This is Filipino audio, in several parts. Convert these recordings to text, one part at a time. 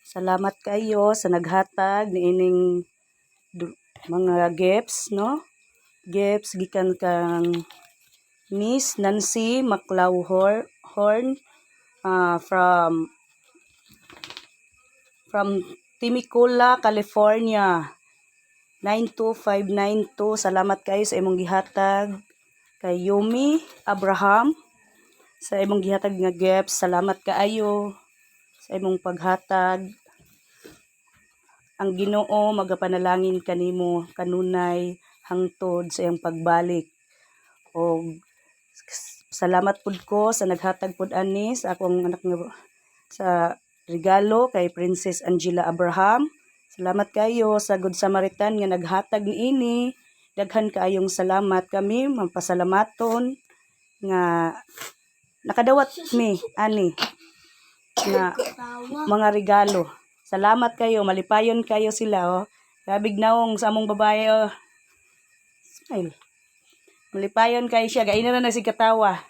Salamat kayo sa naghatag ni ining mga gifts, no? Gifts gikan kang Miss Nancy McLawhorn from Temecula, California. 92592. Salamat kayo sa imong gihatag. Kay Yumi Abraham sa imong gihatag nga gifts. Salamat kaayo sa imong paghatag. Ang Ginoo magapanalangin kanimo kanunay hangtod sa iyang pagbalik. O salamat pud ko sa naghatag pud ani sa akong anak nga sa regalo kay Princess Angela Abraham. Salamat kayo sa Good Samaritan nga naghatag niini. Daghan kaayong salamat, kami mapasalamaton nga nakadawat mi ani nga mga regalo. Salamat kayo, malipayon kayo sila oh. Labig naong sa among babae oh. Smile. Malipayon kayo siya, gaina na sigkatawa.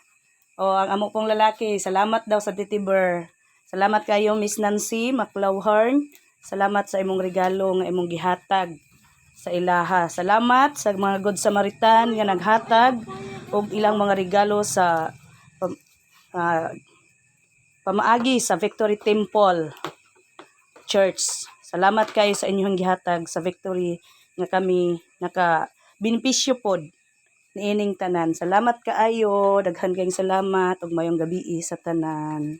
O ang amo pong lalaki, salamat daw sa titiber. Salamat kayo Miss Nancy McLawhorn. Salamat sa imong regalo nga imong gihatag sa ilaha. Salamat sa mga Good Samaritan nga naghatag og ilang mga regalo sa pamaagi sa Victory Temple Church. Salamat kayo sa inyong gihatag sa Victory nga kami naka benepisyo pod niining tanan. Salamat kaayo, daghan kayong salamat ug mayong gabi sa tanan.